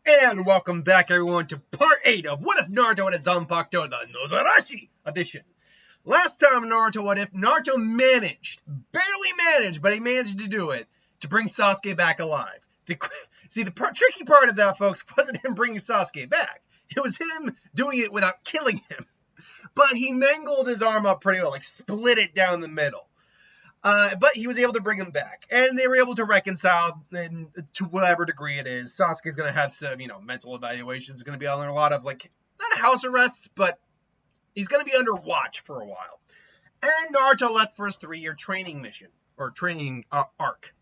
And welcome back, everyone, to part 8 of What If Naruto had a Zanpakuto, the Nozarashi edition. Last time Naruto What If, Naruto barely managed, but he managed to do it, to bring Sasuke back alive. The tricky part of that, folks, wasn't him bringing Sasuke back. It was him doing it without killing him. But he mangled his arm up pretty well, like split it down the middle. But he was able to bring him back, and they were able to reconcile to whatever degree it is. Sasuke's going to have some, mental evaluations. Going to be under a lot of, not house arrests, but he's going to be under watch for a while. And Naruto left for his 3-year training mission, or training arc.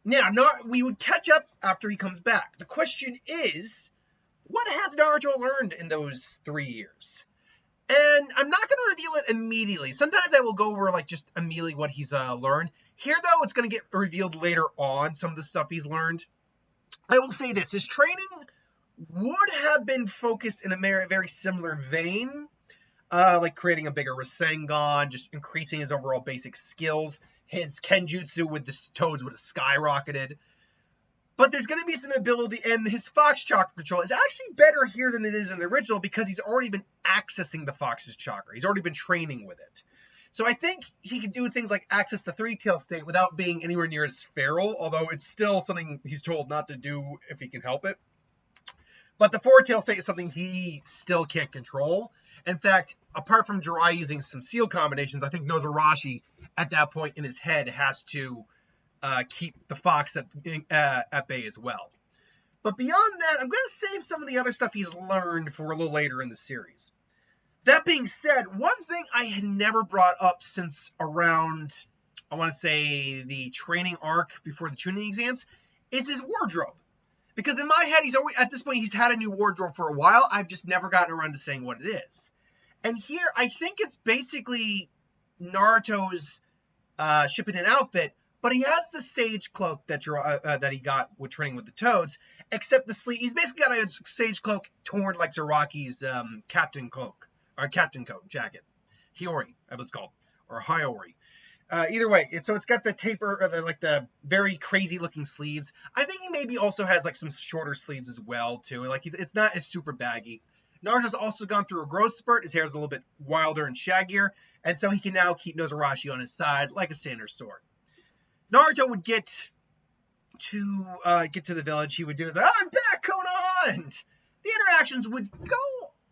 Now, we would catch up after he comes back. The question is, what has Naruto learned in those 3 years? And I'm not going to reveal it immediately. Sometimes I will go over, just immediately what he's learned. Here, though, it's going to get revealed later on, some of the stuff he's learned. I will say this. His training would have been focused in a very similar vein, like creating a bigger Rasengan, just increasing his overall basic skills. His Kenjutsu with the toads would have skyrocketed. But there's going to be some ability, and his Fox chakra control is actually better here than it is in the original because he's already been accessing the Fox's chakra. He's already been training with it. So I think he could do things like access the three-tail state without being anywhere near as feral, although it's still something he's told not to do if he can help it. But the four-tail state is something he still can't control. In fact, apart from Jirai using some seal combinations, I think Nozarashi at that point in his head has to keep the Fox at bay as well. But beyond that, I'm going to save some of the other stuff he's learned for a little later in the series. That being said, one thing I had never brought up since around, I want to say, the training arc before the Chunin exams, is his wardrobe. Because in my head, at this point, he's had a new wardrobe for a while. I've just never gotten around to saying what it is. And here, I think it's basically Naruto's Shippuden outfit, but he has the sage cloak that he got with training with the toads, except the sleeve. He's basically got a sage cloak torn like Zaraki's captain cloak, or captain coat jacket. Hiyori, I believe it's called, or Hiyori. Either way, so it's got the taper, or the very crazy looking sleeves. I think he maybe also has some shorter sleeves as well too. It's not as super baggy. Naruto's also gone through a growth spurt. His hair is a little bit wilder and shaggier, and so he can now keep Nozarashi on his side like a standard sword. Naruto would get to the village. He would do his I'm back, Konoha! And the interactions would go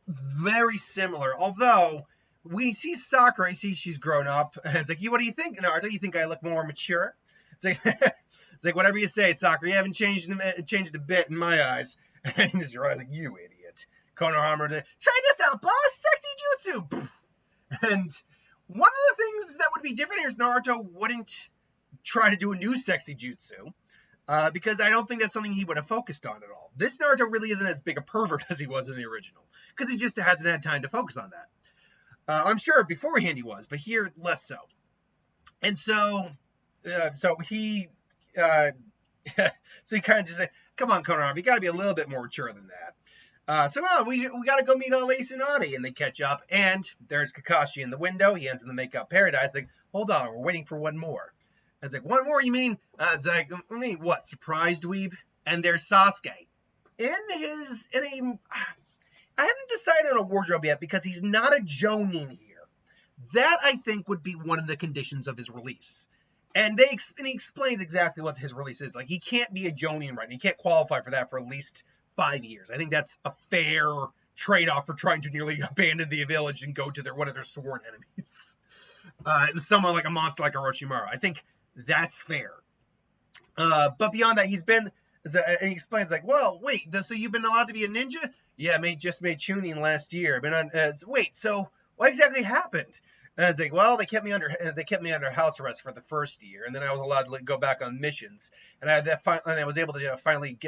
very similar, although we see Sakura, she's grown up, and it's what do you think, Naruto? You think I look more mature? It's like whatever you say, Sakura. You haven't changed a bit in my eyes. And he's like, you idiot. Konohamaru, try this out, boss! Sexy jutsu! And one of the things that would be different here is Naruto wouldn't try to do a new sexy jutsu, because I don't think that's something he would have focused on at all. This Naruto really isn't as big a pervert as he was in the original, because he just hasn't had time to focus on that. I'm sure beforehand he was, but here less so. And so he kind of just said, come on, Konoha, you got to be a little bit more mature than that. We got to go meet Ace Tsunade, and they catch up, and there's Kakashi in the window. He ends in the makeup paradise. Hold on, we're waiting for one more. I was one more, you mean? It's I mean, what, surprise dweeb? And there's Sasuke. I haven't decided on a wardrobe yet because he's not a Jonin here. That, I think, would be one of the conditions of his release. And he explains exactly what his release is. He can't be a Jonin right now. He can't qualify for that for at least 5 years. I think that's a fair trade-off for trying to nearly abandon the village and go to one of their sworn enemies. And someone like a monster like Orochimaru. I think that's fair. But beyond that, and he explains well, wait, so you've been allowed to be a ninja? Yeah, just made Chunin last year. I've been on. Wait, so what exactly happened? And I was well, they kept me under house arrest for the first year, and then I was allowed to go back on missions, and I was able to finally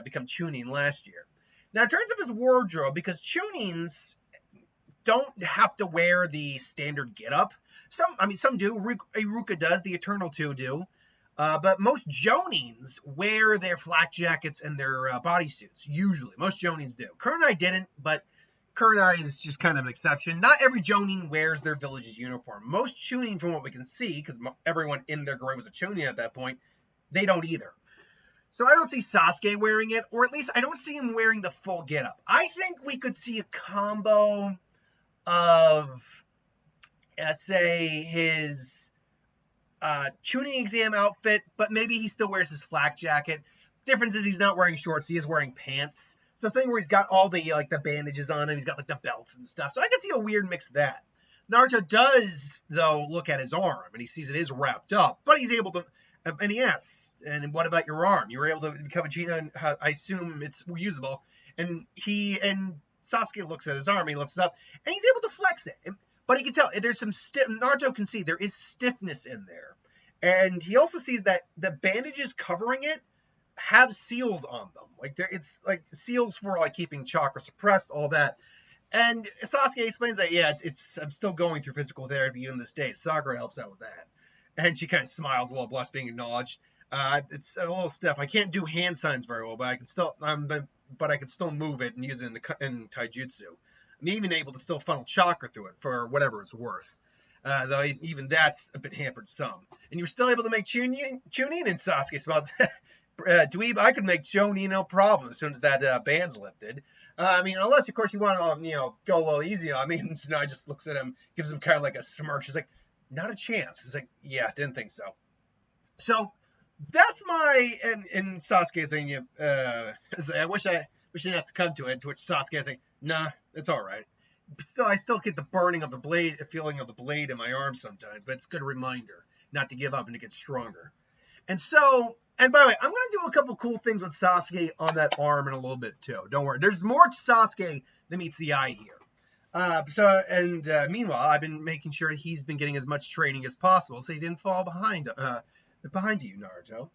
become Chunin last year. Now, in terms of his wardrobe, because Chunins don't have to wear the standard getup. Some do. Iruka does. The Eternal Two do. But most Jonins wear their flak jackets and their bodysuits, usually. Most Jonins do. Kurenai didn't, but Kurenai is just kind of an exception. Not every Jonin wears their village's uniform. Most Chunin, from what we can see, because everyone in their grade was a Chunin at that point, they don't either. So I don't see Sasuke wearing it, or at least I don't see him wearing the full getup. I think we could see a combo of, say, his tuning exam outfit, but maybe he still wears his flak jacket. Difference is he's not wearing shorts, he is wearing pants. So the thing where he's got all the like the bandages on him, he's got like the belts and stuff. So I can see a weird mix of that. Naruto does, though, look at his arm, and he sees it is wrapped up, but he's able to, and he asks, and what about your arm? You were able to become a Gina, and I assume it's reusable. And Sasuke looks at his arm, he lifts it up, and he's able to flex it. But he can tell, there's some Naruto can see there is stiffness in there. And he also sees that the bandages covering it have seals on them. Like, it's like seals for like keeping chakra suppressed, all that. And Sasuke explains that, yeah, I'm still going through physical therapy in this state. Sakura helps out with that. And she kind of smiles a little, blush, being acknowledged. It's a little stiff. I can't do hand signs very well, but I can still, move it and use it in taijutsu. I'm even able to still funnel chakra through it for whatever it's worth. Though even that's a bit hampered some. And you're still able to make Chunin, and Sasuke smiles. Dweeb, I could make Chunin no problem as soon as that band's lifted. I mean, unless, of course, you want to, go a little easy on me. And Tsunade just looks at him, gives him kind of like a smirk. She's like, not a chance. He's like, yeah, didn't think so. So that's my, and Sasuke saying, I wish I didn't have to come to it, to which Sasuke is saying, nah, it's all right. Still, I still get the burning of the blade, the feeling of the blade in my arm sometimes, but it's a good reminder not to give up and to get stronger. And by the way, I'm going to do a couple cool things with Sasuke on that arm in a little bit too. Don't worry. There's more to Sasuke than meets the eye here. Meanwhile, I've been making sure he's been getting as much training as possible so he didn't fall behind you, Naruto.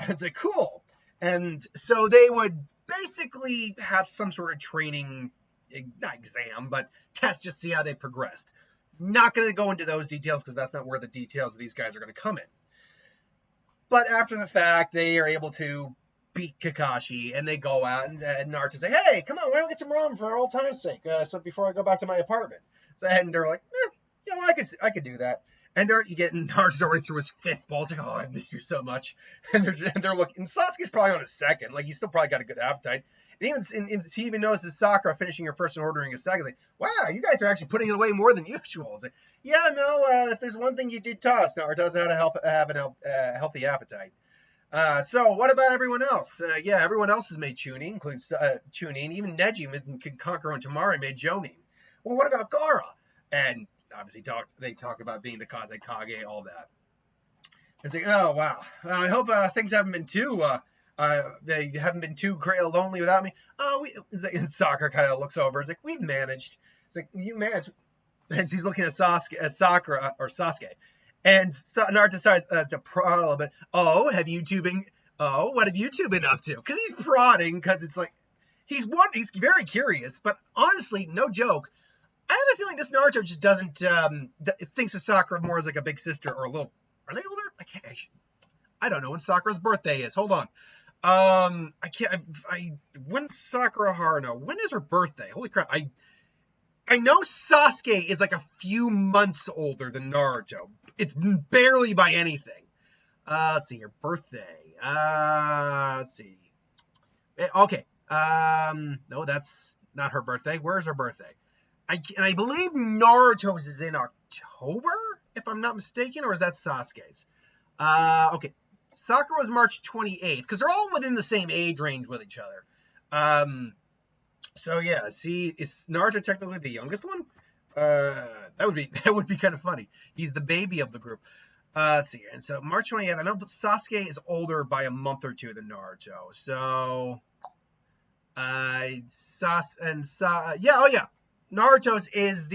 It's like, cool. And so they would basically have some sort of training, not exam, but test, just see how they progressed. Not going to go into those details because that's not where the details of these guys are going to come in. But after the fact, they are able to beat Kakashi, and they go out, and Naruto say, hey, come on, why don't we get some ramen for old time's sake, so before I go back to my apartment. So, and they're like, I could do that. And Naruto's already through his fifth bowl. It's like, oh, I missed you so much. And they're looking, and Sasuke's probably on his second. Like, he's still probably got a good appetite. And he even notices Sakura finishing her first and ordering a second. Like, wow, you guys are actually putting it away more than usual. It's like, yeah, no, if there's one thing you did tell us, Naruto's how to have a healthy appetite. So what about everyone else? Yeah, everyone else has made Chunin, including Chunin. Even Neji can conquer on Tamari and made Jonin. Well, what about Gaara? And obviously they talk about being the Kazekage, all that. It's like, oh, wow. I hope things haven't been too... they haven't been too lonely without me. And Sakura kind of looks over. It's like, we've managed. It's like, you managed. And she's looking at Sakura, or Sasuke. And Naruto decides to prod a little bit. What have you two been up to? Because he's prodding, because it's like, he's very curious, but honestly, no joke, I have a feeling this Naruto just doesn't, thinks of Sakura more as like a big sister or a little, are they older? I don't know when Sakura's birthday is. Hold on. When's Sakura Haruno? When is her birthday? Holy crap. I know Sasuke is like a few months older than Naruto. It's barely by anything. Let's see, her birthday. Let's see. Okay. No, that's not her birthday. Where's her birthday? I believe Naruto's is in October, if I'm not mistaken, or is that Sasuke's? Okay. Sakura was March 28th, because they're all within the same age range with each other. So yeah, see, is Naruto technically the youngest one? That would be kind of funny. He's the baby of the group. Let's see, and so March 28th. I know Sasuke is older by a month or two than Naruto. So, Naruto's is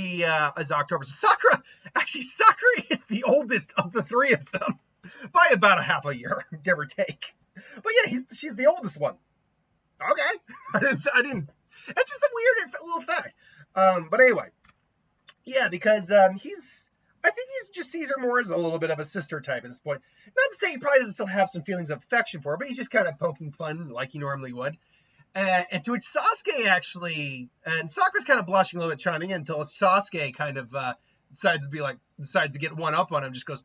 October. So Sakura is the oldest of the three of them by about a half a year, give or take. But yeah, she's the oldest one. Okay, I didn't. It's just a weird little fact. But anyway, yeah, because I think he just sees her more as a little bit of a sister type at this point. Not to say he probably doesn't still have some feelings of affection for her, but he's just kind of poking fun like he normally would. And to which Sasuke actually, and Sakura's kind of blushing a little bit, chiming in until Sasuke kind of decides to get one up on him, just goes,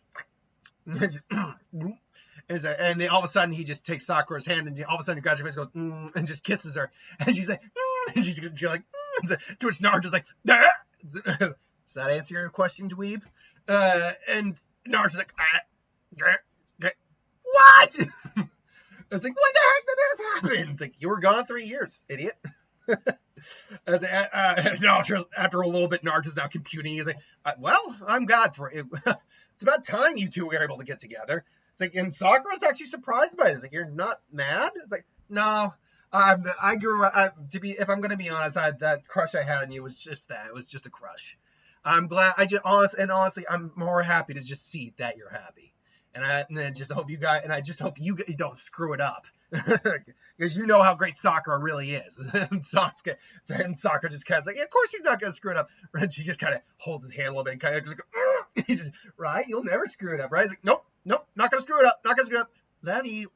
And then all of a sudden he just takes Sakura's hand, and all of a sudden Gaara goes, and just kisses her, and she's like, and she's like, to which Naruto's like, ah! Does that answer your question, dweeb? And Naruto's like, what? It's like, what the heck did this happen? It's like, you were gone 3 years, idiot. After a little bit, Naruto's now computing. He's like, well, I'm glad for it. It's about time you two were able to get together. It's like, and Sakura's actually surprised by this. Like, you're not mad? It's like, no. I grew up, if I'm going to be honest, that crush I had on you was just that. It was just a crush. I'm glad, honestly, I'm more happy to just see that you're happy. And I just hope you don't screw it up. Because you know how great Sakura really is. And Sakura just kind of like, yeah, of course he's not going to screw it up. And she just kind of holds his hand a little bit and kind of just goes, he's just, right, you'll never screw it up, right? He's like, nope, not going to screw it up, love you.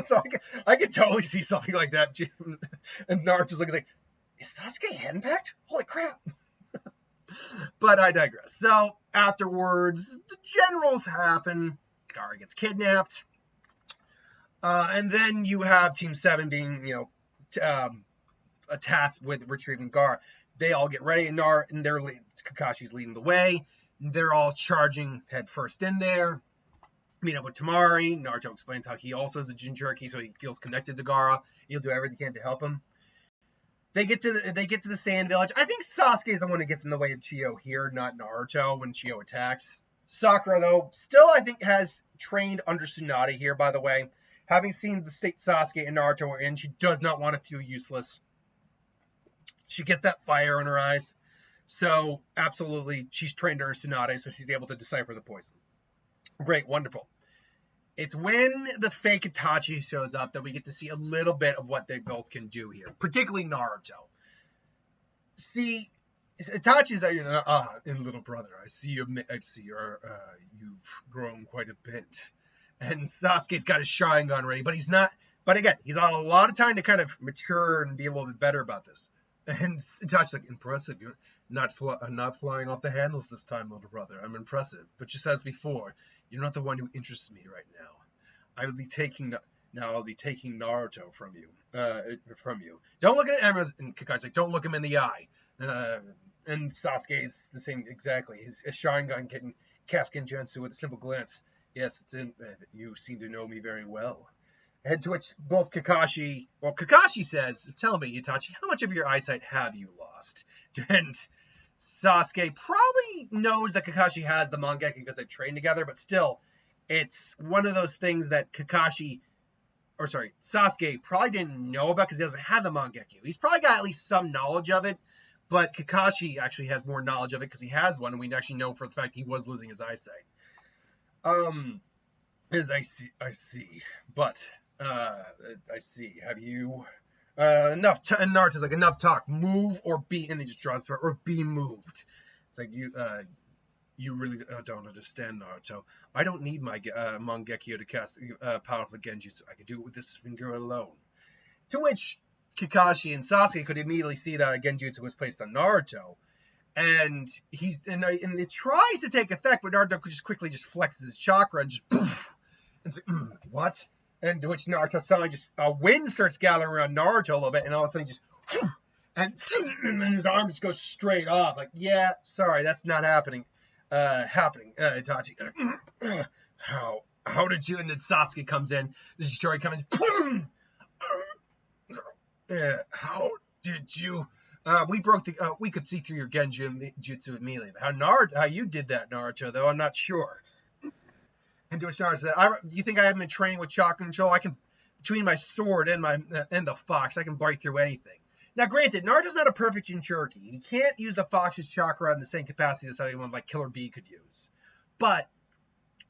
So I could totally see something like that. And Naruto's looking like, is Sasuke henpecked? Holy crap. But I digress. So afterwards, the generals happen. Gaara gets kidnapped. And then you have Team 7 being, tasked with retrieving Gaara. They all get ready, and Kakashi's leading the way. They're all charging head first in there. Meet up with Temari. Naruto explains how he also is a Jinchuriki, so he feels connected to Gaara. He'll do everything he can to help him. They get to the Sand Village. I think Sasuke is the one who gets in the way of Chiyo here, not Naruto when Chiyo attacks. Sakura, though, still I think has trained under Tsunade here, by the way. Having seen the state Sasuke and Naruto are in, she does not want to feel useless. She gets that fire in her eyes. So, absolutely, she's trained under Tsunade, so she's able to decipher the poison. Great, wonderful. It's when the fake Itachi shows up that we get to see a little bit of what they both can do here, particularly Naruto. See, Itachi's and little brother, I see you've grown quite a bit. And Sasuke's got his Sharingan ready, but he's not. But again, he's had a lot of time to kind of mature and be a little bit better about this. And Itachi's like, impressive. You're not flying off the handles this time, little brother. I'm impressive. But just as before, you're not the one who interests me right now. I'll be taking Naruto from you. Don't look at him. And Kakashi's like, don't look him in the eye. And Sasuke's the same exactly. His Sharingan can cast Genjutsu with a simple glance. Yes, you seem to know me very well. And to which both Kakashi says, tell me, Itachi, how much of your eyesight have you lost? And Sasuke probably knows that Kakashi has the Mangekyo because they've trained together, but still, it's one of those things that Sasuke probably didn't know about because he doesn't have the Mangekyo. He's probably got at least some knowledge of it, but Kakashi actually has more knowledge of it because he has one, and we actually know for the fact he was losing his eyesight. As I see, but I see. Have you enough? And Naruto's like, enough talk. Move or be, and he just draws for or be moved. It's like you really don't understand, Naruto. I don't need my Mangekyo to cast powerful Genjutsu. I can do it with this finger alone. To which Kakashi and Sasuke could immediately see that Genjutsu was placed on Naruto. And it tries to take effect, but Naruto just quickly flexes his chakra and just poof. And it's like, what? And to which Naruto suddenly just wind starts gathering around Naruto a little bit, and all of a sudden and then his arm just goes straight off. Like, yeah, sorry, that's not happening. Itachi. How did you? And then Sasuke comes in. The story comes in. How did you? We could see through your Genjutsu immediately. How you did that, Naruto, though, I'm not sure. And to which Naruto said, you think I haven't been training with chakra control? I can, between my sword and the fox, I can bite through anything. Now, granted, Naruto's not a perfect Jinchuriki. He can't use the fox's chakra in the same capacity as anyone like Killer Bee could use. But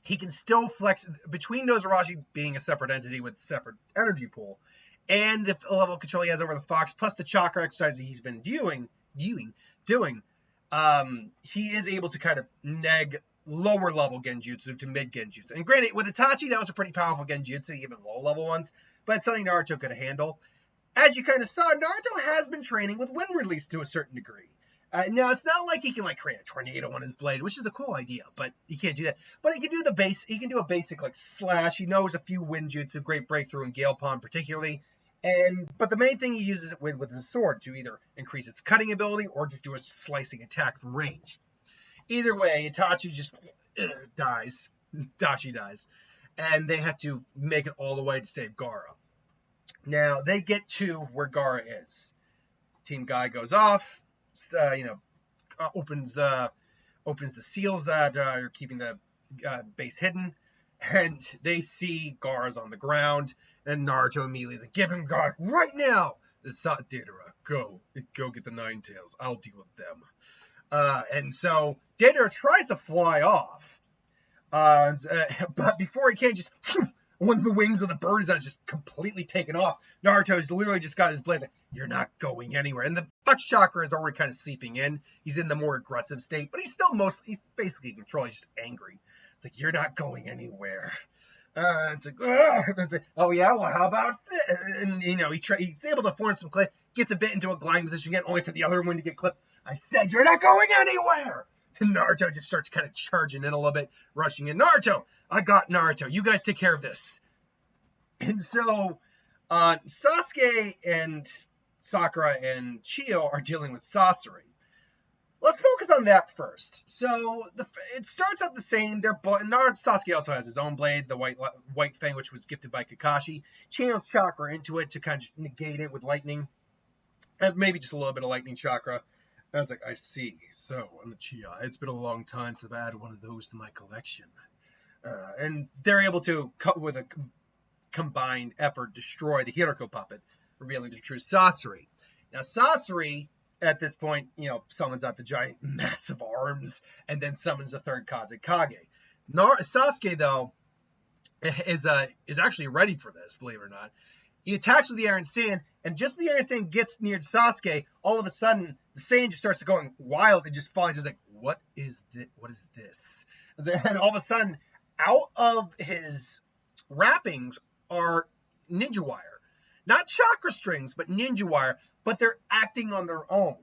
he can still flex between Nozarashi being a separate entity with separate energy pool, and the level of control he has over the fox, plus the chakra exercise he's been doing, he is able to kind of neg lower level Genjutsu to mid Genjutsu. And granted, with Itachi, that was a pretty powerful Genjutsu, even low level ones, but it's something Naruto could handle. As you kind of saw, Naruto has been training with wind release to a certain degree. Now, it's not like he can like create a tornado on his blade, which is a cool idea, but he can't do that. But he can do the base. He can do a basic like slash. He knows a few wind jutsu, great breakthrough in Gale Pond particularly. But the main thing he uses it with his sword to either increase its cutting ability or just do a slicing attack from range. Either way, Itachi just dies. Dashi dies, and they have to make it all the way to save Gaara. Now they get to where Gaara is. Team Guy goes off. Opens the seals that are keeping the base hidden, and they see Gaara's on the ground. And Naruto immediately is like, "Give him Gaara right now!" Deidara, go get the Nine Tails. I'll deal with them. And so Deidara tries to fly off, but before he can, just one of the wings of the bird is just completely taken off. Naruto's literally just got his blade like, "You're not going anywhere." And the touch chakra is already kind of seeping in. He's in the more aggressive state, but he's basically in control. He's just angry. It's like, "You're not going anywhere." It's like, "Oh yeah, well how about this?" And he's able to form some clip, gets a bit into a gliding position again, only for the other one to get clipped. "I said you're not going anywhere!" And Naruto just starts kind of charging in a little bit, rushing in. "Naruto, I got Naruto. You guys take care of this." And so Sasuke and Sakura and Chiyo are dealing with Sasori. Let's focus on that first. So it starts out the same. Sasuke also has his own blade, the white fang, which was gifted by Kakashi. Channels chakra into it to kind of negate it with lightning, and maybe just a little bit of lightning chakra. I was like, "I see. So on the Chia, it's been a long time since I've added one of those to my collection." And they're able to, with a combined effort, destroy the Hiroko puppet, revealing the true Sasori. Now, Sasori, at this point, summons out the giant, massive arms, and then summons the third Kazekage. Sasuke, though, is actually ready for this, believe it or not. He attacks with the Iron Sand, and just as the Iron Sand gets near Sasuke, all of a sudden, the sand just starts going wild and just falls. Just like, what is this? And all of a sudden, out of his wrappings are ninja wire. Not chakra strings, but ninja wire, but they're acting on their own.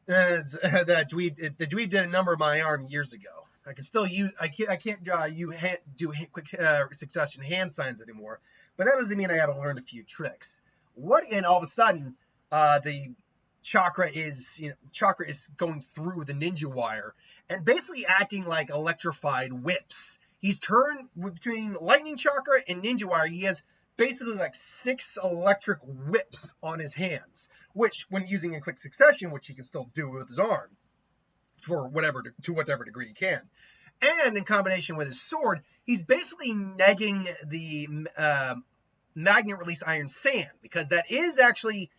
The dweeb did a number of my arm years ago. I can still use. I can't do quick succession hand signs anymore, but that doesn't mean I haven't learned a few tricks. And all of a sudden, the chakra is going through the ninja wire and basically acting like electrified whips. He's turned between lightning chakra and ninja wire. He has basically like 6 electric whips on his hands, which when using in quick succession, which he can still do with his arm to whatever degree he can. And in combination with his sword, he's basically negging the magnet release iron sand, because that is actually,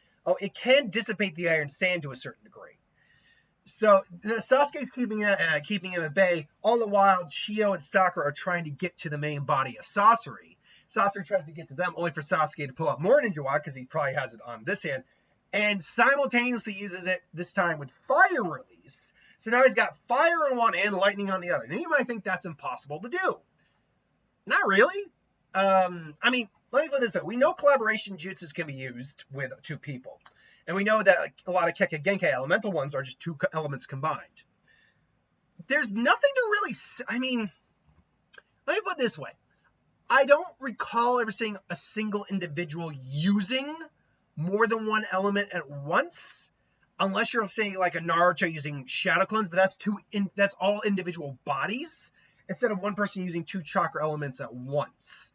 it can dissipate the iron sand to a certain degree. So Sasuke's keeping him at bay. All the while, Chiyo and Sakura are trying to get to the main body of Sasori. Sasori tries to get to them, only for Sasuke to pull out more ninja wire, because he probably has it on this hand, and simultaneously uses it this time with fire release. So now he's got fire on one and lightning on the other. Now you might think that's impossible to do. Not really. I mean, let me put this out. We know collaboration jutsus can be used with 2 people. And we know that a lot of Kekka Genkai elemental ones are just 2 elements combined. There's nothing to really... I mean, let me put it this way. I don't recall ever seeing a single individual using more than 1 element at once, unless you're saying like a Naruto using shadow clones, but that's all individual bodies, instead of one person using 2 chakra elements at once.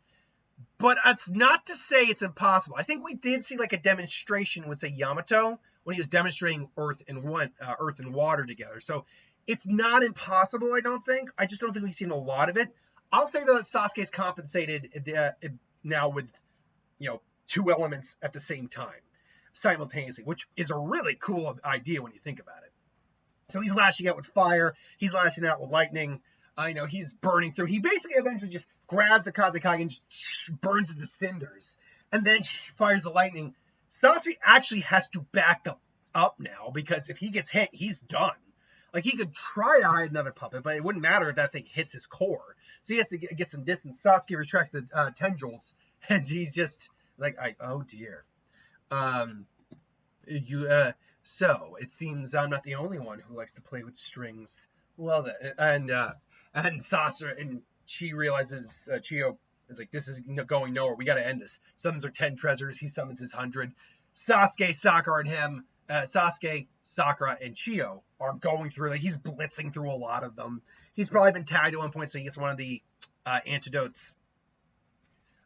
But that's not to say it's impossible. I think we did see like a demonstration with, say, Yamato, when he was demonstrating earth and water together. So it's not impossible, I don't think. I just don't think we've seen a lot of it. I'll say, though, that Sasuke's compensated now with, 2 elements at the same time, simultaneously, which is a really cool idea when you think about it. So he's lashing out with fire. He's lashing out with lightning. He's burning through. He basically eventually just grabs the Kazekage and just burns it to cinders. And then fires the lightning. Sasuke actually has to back up now, because if he gets hit, he's done. Like, he could try to hide another puppet, but it wouldn't matter if that thing hits his core. So he has to get some distance. Sasuke retracts the tendrils, and he's just like, oh dear. So it seems I'm not the only one who likes to play with strings. Well, then, and Sasha and she realizes Chio is like, this is going nowhere. We got to end this. Summons her 10 treasures. He summons his 100. Sasuke, Sakura, and him. Sasuke, Sakura, and Chio are going through. Like, he's blitzing through a lot of them. He's probably been tagged at one point, so he gets one of the antidotes.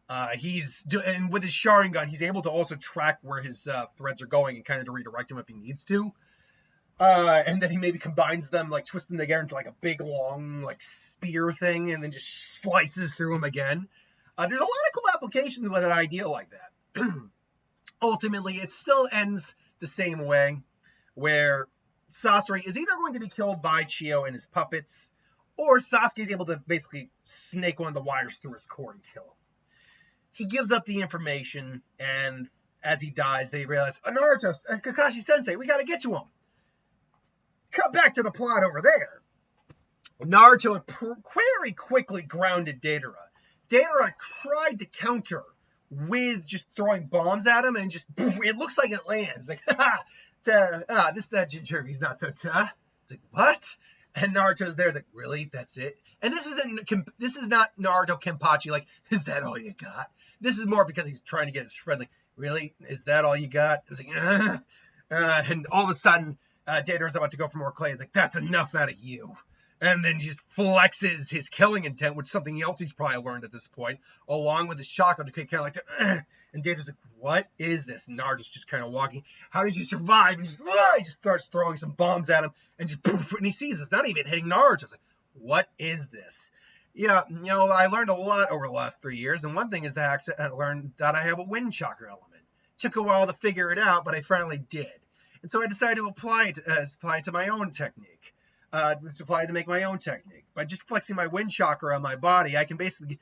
And with his Sharingan, he's able to also track where his threads are going and kind of to redirect them if he needs to. And then he maybe combines them, like twists them together into like a big long like spear thing, and then just slices through them again. There's a lot of cool applications with an idea like that. Ultimately, it still ends the same way, where Sasori is either going to be killed by Chio and his puppets, or Sasuke is able to basically snake one of the wires through his core and kill him. He gives up the information, and as he dies, they realize, Naruto, Kakashi-sensei, we gotta get to him. Cut back to the plot over there. Naruto very quickly grounded Deidara. Deidara tried to counter with just throwing bombs at him, and just, it looks like it lands. Like, that Jinchuri's not so tough. It's like, what? And Naruto's there, is like, really? That's it? And this is not Naruto Kenpachi, like, is that all you got? This is more because he's trying to get his friend, like, really? Is that all you got? It's like, and all of a sudden, Deidara's about to go for more clay. He's like, that's enough out of you. And then just flexes his killing intent, which is something else he's probably learned at this point, along with his chakra to kind of like, and Deidara's like, what is this? And Naruto's just kind of walking. How did you survive? And he just starts throwing some bombs at him, and just poof, and he sees it's not even hitting Naruto. It's like, what is this? Yeah, I learned a lot over the last 3 years, and one thing is that I learned that I have a wind chakra element. Took a while to figure it out, but I finally did. And so I decided to apply it to my own technique. To make my own technique. By just flexing my wind chakra on my body, I can basically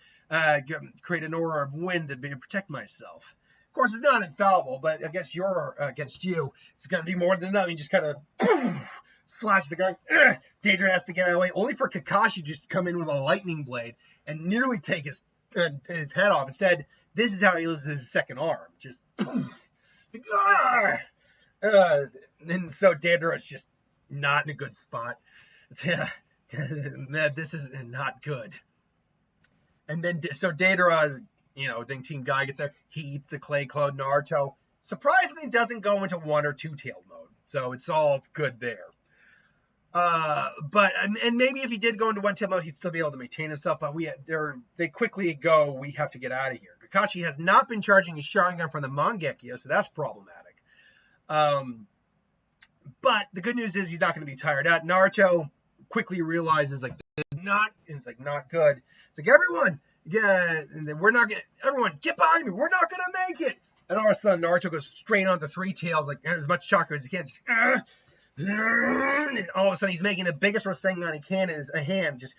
create an aura of wind to protect myself. Of course, it's not infallible, but against you, it's going to be more than enough. You just kind of slash the guy. Deidara has to get out of the way, only for Kakashi just to come in with a lightning blade and nearly take his head off. Instead, this is how he loses his second arm. Just and so Deidara's just not in a good spot. This is not good. And then, so Deidara, then Team Guy gets there. He eats the clay clone. Naruto surprisingly doesn't go into 1 or 2 tailed mode. So it's all good there. But maybe if he did go into 1 tailed mode, he'd still be able to maintain himself. But they quickly go, we have to get out of here. Kakashi has not been charging his Sharingan from the Mangekyo, so that's problematic. But the good news is he's not going to be tired out. Naruto quickly realizes, like, this is not, it's like, not good. It's like, everyone, everyone, get behind me. We're not going to make it. And all of a sudden, Naruto goes straight onto 3 tails, like, as much chakra as he can. Just, and all of a sudden, he's making the biggest Rasengan he can in his hand. Just,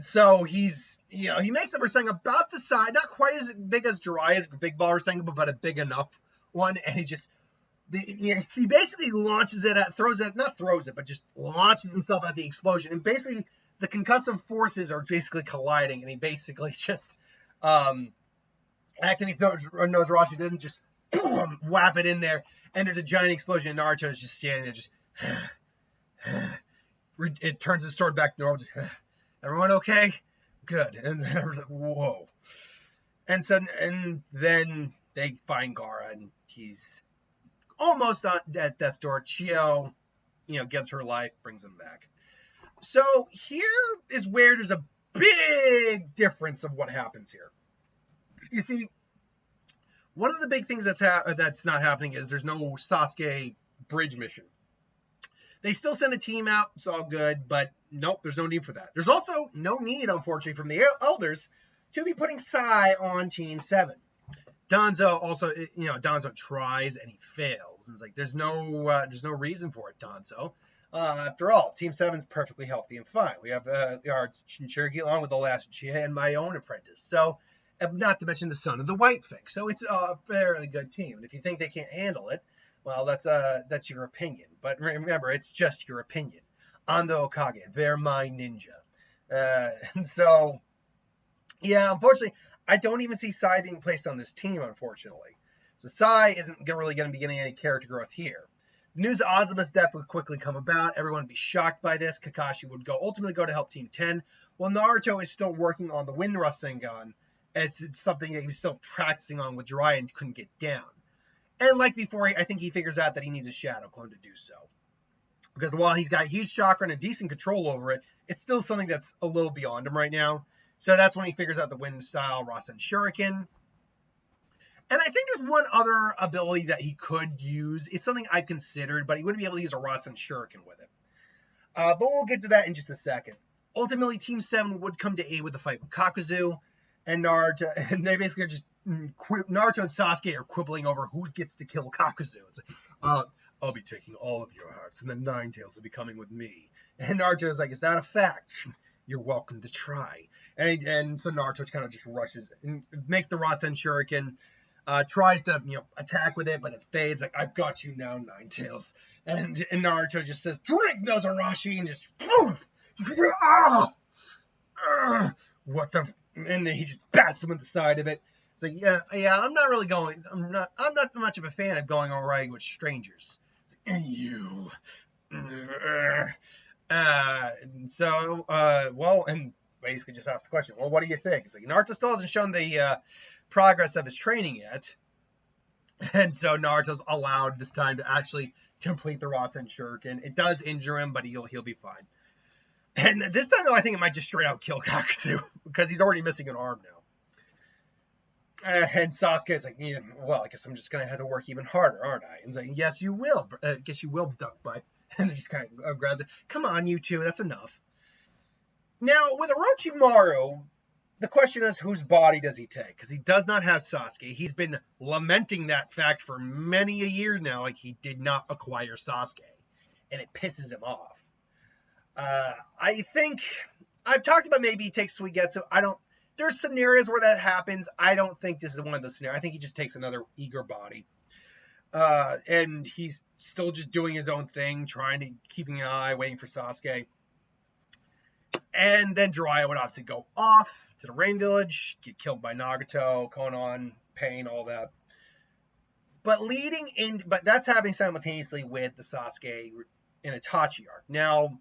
so he's, he makes the Rasengan about the size, not quite as big as Jiraiya's big ball Rasengan, but a big enough one, and he basically launches it at, but just launches himself at the explosion, and basically the concussive forces are basically colliding, and he basically just activates Nozarashi, then just boom, whap it in there, and there's a giant explosion, and Naruto is just standing there, just it turns his sword back to normal, just everyone okay? Good. And then I was like, whoa. And then they find Gaara, and he's almost at death's door. Chio, gives her life, brings him back. So here is where there's a big difference of what happens here. You see, one of the big things that's not happening is there's no Sasuke bridge mission. They still send a team out, it's all good, but nope, there's no need for that. There's also no need, unfortunately, from the elders to be putting Sai on Team 7. Danzo also, Danzo tries and he fails. And it's like, there's no reason for it, Danzo. After all, Team 7's perfectly healthy and fine. We have our Jinchuriki along with the last Uchiha and my own apprentice. So, not to mention the son of the White Fang. So it's a fairly good team. And if you think they can't handle it, well, that's your opinion. But remember, it's just your opinion. Ando Okage, they're my ninja. And so, yeah, unfortunately, I don't even see Sai being placed on this team, unfortunately. So Sai isn't really going to be getting any character growth here. The news of Azuma's death would quickly come about. Everyone would be shocked by this. Kakashi would ultimately go to help Team 10, while Naruto is still working on the Wind Rasengan. It's something that he's still practicing on with Jiraiya and couldn't get down. And like before, I think he figures out that he needs a Shadow Clone to do so. Because while he's got huge chakra and a decent control over it, it's still something that's a little beyond him right now. So that's when he figures out the Wind-style Rasen Shuriken. And I think there's one other ability that he could use. It's something I've considered, but he wouldn't be able to use a Rasen Shuriken with it. But we'll get to that in just a second. Ultimately, Team 7 would come to aid with the fight with Kakuzu and Naruto, and they basically are just Naruto and Sasuke are quibbling over who gets to kill Kakuzu. It's like, I'll be taking all of your hearts, and the Nine Tails will be coming with me. And Naruto is like, is that a fact? You're welcome to try. And so Naruto kind of just rushes and makes the Rasen Shuriken, tries to attack with it, but it fades. Like, I've got you now, Nine Tails. And Naruto just says, drink Nozarashi, and just poof! What the? And then he just bats him with the side of it. It's like, yeah, I'm not much of a fan of going on riding with strangers. It's like, and you. And so, and basically just asked the question, well, what do you think? It's like, Naruto still hasn't shown the progress of his training yet. And so Naruto's allowed this time to actually complete the Rasen Shuriken. It does injure him, but he'll be fine. And this time, though, I think it might just straight out kill Kakuzu, because he's already missing an arm now. And Sasuke's like, well, I guess I'm just going to have to work even harder, aren't I? And he's like, yes, you will. Guess you will, duck butt. And he just kind of grabs it. Come on, you two, that's enough. Now, with Orochimaru, the question is, whose body does he take? Because he does not have Sasuke. He's been lamenting that fact for many a year now, like he did not acquire Sasuke. And it pisses him off. I think I've talked about maybe he takes Suigetsu. There's scenarios where that happens. I don't think this is one of those scenarios. I think he just takes another eager body. And he's still just doing his own thing, keeping an eye, waiting for Sasuke. And then Jiraiya would obviously go off to the Rain Village, get killed by Nagato, Konan, Pain, all that. But that's happening simultaneously with the Sasuke and Itachi arc. Now,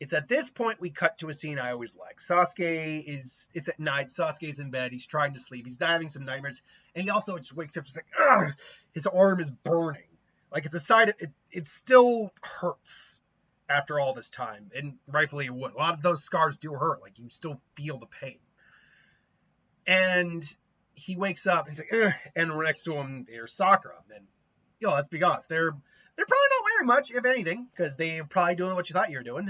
it's at this point we cut to a scene I always like. It's at night. Sasuke's in bed. He's trying to sleep. He's having some nightmares. And he also just wakes up just like, ugh! His arm is burning. Like, it's a side of it still hurts after all this time. And rightfully it would. A lot of those scars do hurt. Like, you still feel the pain. And he wakes up and he's like, ugh! And next to him, there's Sakura. And, let's be honest. They're probably not wearing much, if anything, because they're probably doing what you thought you were doing.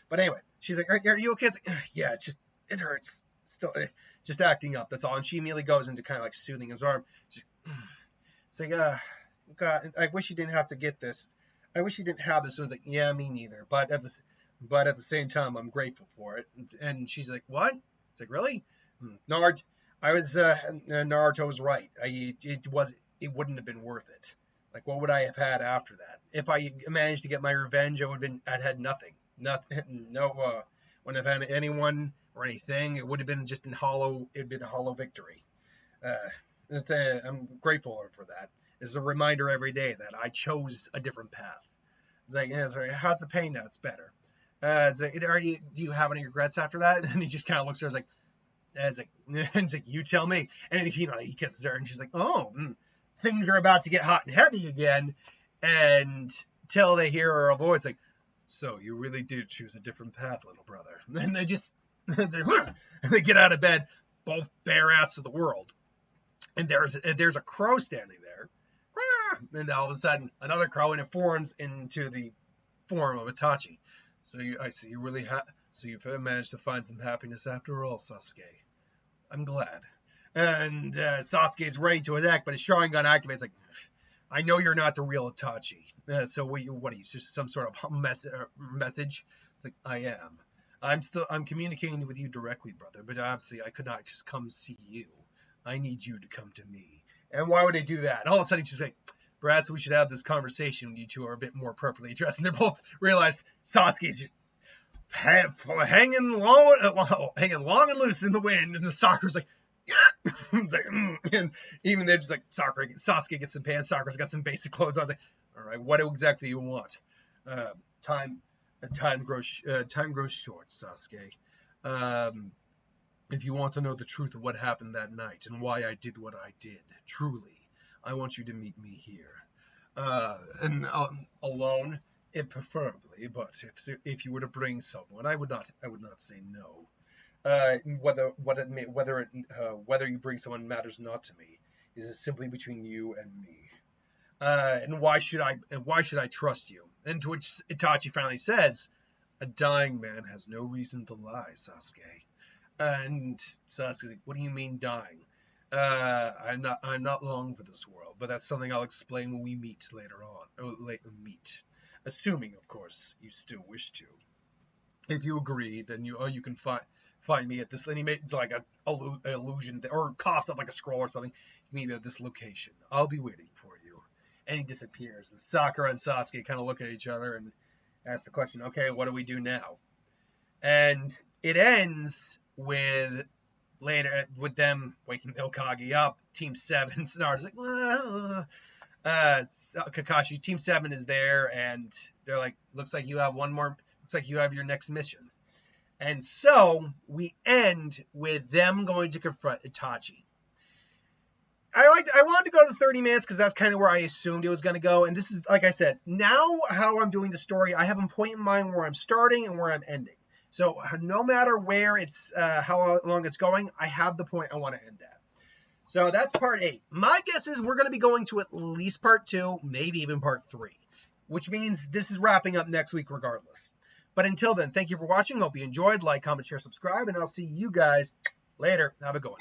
But anyway, she's like, are you okay? Like, yeah, it hurts. Still, just acting up, that's all. And she immediately goes into kind of like soothing his arm. It's like, God, I wish you didn't have to get this. I wish you didn't have this. And I was like, yeah, me neither. But at the same time, I'm grateful for it. And she's like, what? It's like, really? Naruto was right. It wouldn't have been worth it. Like, what would I have had after that? If I managed to get my revenge, I'd had nothing. Nothing. No, wouldn't have had anyone or anything. It would have been just it'd been a hollow victory. I'm grateful for that. It's a reminder every day that I chose a different path. It's like, sorry, how's the pain now? It's better. It's like, do you have any regrets after that? And he just kind of looks at her, it's like, you tell me. And he kisses her, and she's like, oh, things are about to get hot and heavy again. And till they hear her voice, like, so you really did choose a different path, little brother. And they just, and they get out of bed, both bare ass of the world. And there's a crow standing there. And all of a sudden, another crow, and it forms into the form of Itachi. So I see you really so you've managed to find some happiness after all, Sasuke. I'm glad. And Sasuke's ready to attack, but his Sharingan activates. Like, I know you're not the real Itachi. So what are you? Just some sort of message? It's like, I am. I'm communicating with you directly, brother. But obviously, I could not just come see you. I need you to come to me. And why would I do that? And all of a sudden, she's like, Brad, so we should have this conversation when you two are a bit more appropriately dressed. And they both realize Sasuke's just hanging long and loose in the wind. And the Sakura's like, It's like, and even they're just like, Sasuke gets some pants, Sakura's got some basic clothes. I was like, all right, what exactly do you want? Uh, time, time grows short, Sasuke. Um, if you want to know the truth of what happened that night and why I did what I did, truly, I want you to meet me here. And alone, if preferably, but if you were to bring someone, I would not say no. Whether you bring someone matters not to me. This is simply between you and me. And why should I trust you? And to which Itachi finally says, "A dying man has no reason to lie, Sasuke." And Sasuke's like, "What do you mean dying?" I'm not long for this world, but that's something I'll explain when we meet later on. Assuming, of course, you still wish to. If you agree, then you can find me at this. And he made like a illusion or coughs up like a scroll or something. Maybe at this location. I'll be waiting for you. And he disappears. And Sakura and Sasuke kind of look at each other and ask the question, "Okay, what do we do now?" And it ends with them waking Hokage up. Team 7, Naruto's like, Kakashi, Team 7 is there, and they're like, looks like you have your next mission. And so we end with them going to confront Itachi. I wanted to go to 30 minutes because that's kind of where I assumed it was going to go. And this is, like I said, now how I'm doing the story, I have a point in mind where I'm starting and where I'm ending. So no matter where it's, how long it's going, I have the point I want to end at. So that's part 8. My guess is we're going to be going to at least part 2, maybe even part 3, which means this is wrapping up next week regardless. But until then, thank you for watching. Hope you enjoyed. Like, comment, share, subscribe, and I'll see you guys later. Have a good one.